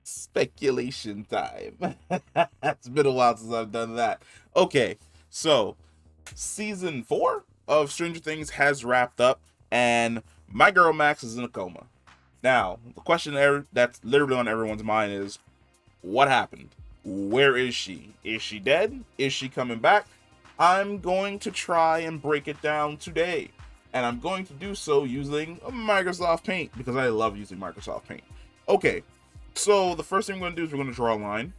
Speculation time. It's been a while since I've done that. Okay, so season 4 of Stranger Things has wrapped up, and my girl Max is in a coma. Now, the question that's literally on everyone's mind is, what happened? Where is she? Is she dead? Is she coming back? I'm going to try and break it down today. And I'm going to do so using Microsoft Paint because I love using Microsoft Paint. Okay, so the first thing we're going to do is we're going to draw a line.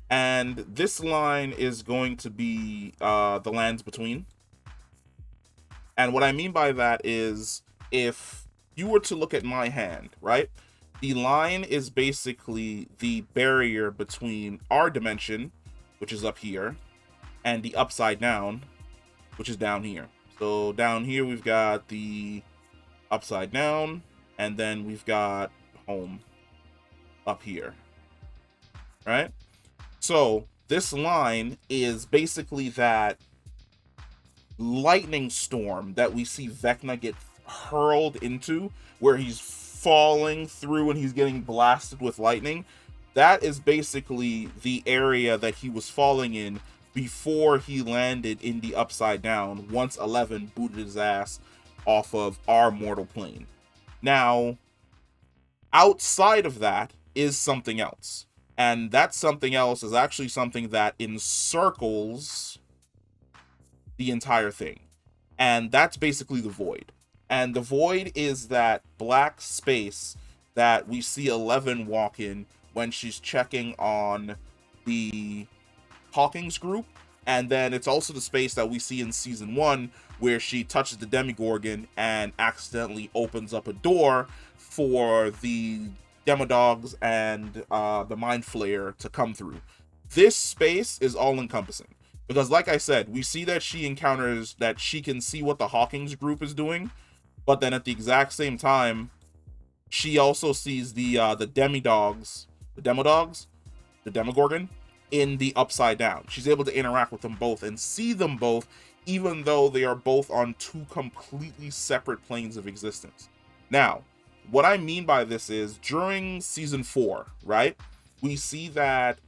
And this line is going to be the lands between. And what I mean by that is if you were to look at my hand, right? The line is basically the barrier between our dimension, which is up here, and the upside down, which is down here. So down here we've got the upside down, and then we've got home up here, right? So this line is basically that lightning storm that we see Vecna get hurled into, where he's falling through and he's getting blasted with lightning. That is basically the area that he was falling in before he landed in the upside down once 11 booted his ass off of our mortal plane. Now, outside of that is something else. And that something else is actually something that encircles the entire thing. And that's basically the void. And the void is that black space that we see 11 walk in when she's checking on the Hawkins group. And then it's also the space that we see in season 1 where she touches the Demogorgon and accidentally opens up a door for the Demodogs and the Mind Flayer to come through. This space is all encompassing. Because like I said, we see that she encounters that she can see what the Hawkins group is doing, but then at the exact same time, she also sees the Demodogs, the Demogorgon, in the upside down. She's able to interact with them both and see them both, even though they are both on two completely separate planes of existence. Now, what I mean by this is during season 4, right? We see that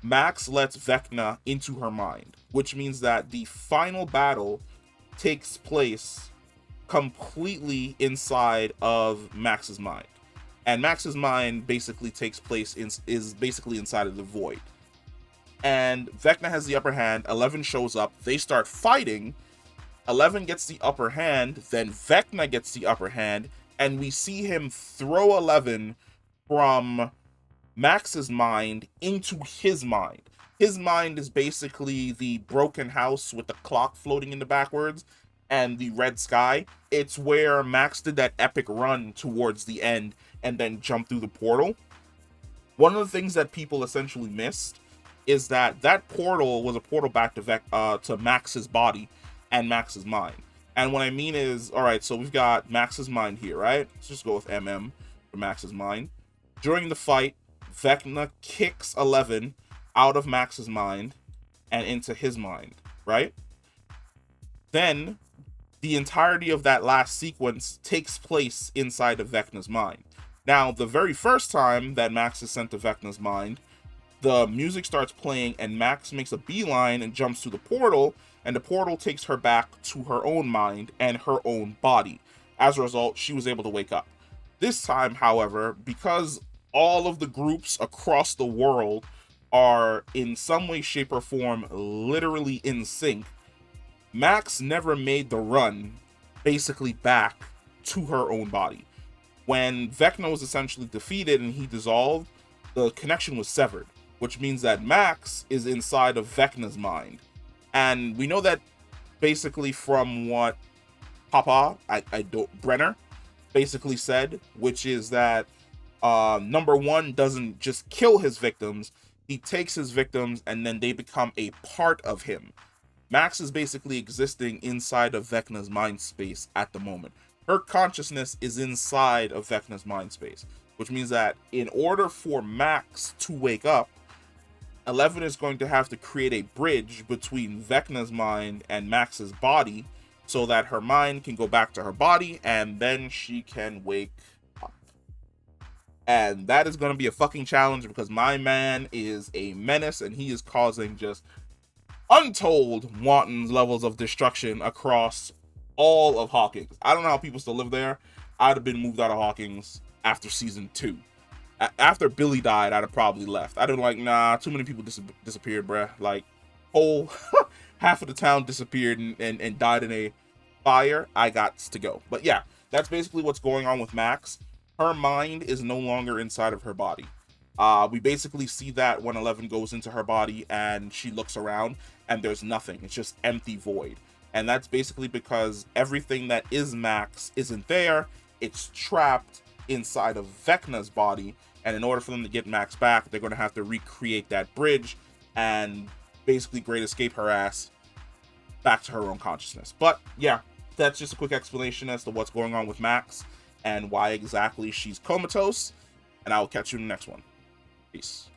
Max lets Vecna into her mind, which means that the final battle takes place completely inside of Max's mind. And Max's mind basically takes place is basically inside of the void. And Vecna has the upper hand, 11 shows up, they start fighting, 11 gets the upper hand, then Vecna gets the upper hand, and we see him throw 11 from Max's mind into his mind. His mind is basically the broken house with the clock floating in the backwards and the red sky. It's where Max did that epic run towards the end and then jumped through the portal. One of the things that people essentially missed is that that portal was a portal back to Max's body and Max's mind. And what I mean is, all right, so we've got Max's mind here, right? Let's just go with MM for Max's mind. During the fight, Vecna kicks 11 out of Max's mind and into his mind, right? Then the entirety of that last sequence takes place inside of Vecna's mind. Now, the very first time that Max is sent to Vecna's mind, the music starts playing and Max makes a beeline and jumps to the portal, and the portal takes her back to her own mind and her own body. As a result, she was able to wake up. This time, however, because all of the groups across the world are in some way, shape, or form literally in sync, Max never made the run basically back to her own body. When Vecna was essentially defeated and he dissolved, the connection was severed, which means that Max is inside of Vecna's mind. And we know that basically from what Brenner basically said, which is that number one doesn't just kill his victims, he takes his victims and then they become a part of him. Max is basically existing inside of Vecna's mind space at the moment. Her consciousness is inside of Vecna's mind space, which means that in order for Max to wake up, 11 is going to have to create a bridge between Vecna's mind and Max's body so that her mind can go back to her body and then she can wake up. And that is going to be a fucking challenge because my man is a menace and he is causing just untold wanton levels of destruction across all of Hawkins. I don't know how people still live there. I'd have been moved out of Hawkins after season 2. After Billy died, I'd have probably left. I'd have been like, nah, too many people disappeared, bruh. Like, whole half of the town disappeared and died in a fire. I got to go. But yeah, that's basically what's going on with Max. Her mind is no longer inside of her body. We basically see that when 11 goes into her body and she looks around and there's nothing. It's just empty void. And that's basically because everything that is Max isn't there. It's trapped inside of Vecna's body. And in order for them to get Max back, they're going to have to recreate that bridge and basically Great Escape her ass back to her own consciousness. But yeah, that's just a quick explanation as to what's going on with Max and why exactly she's comatose. And I will catch you in the next one. Peace.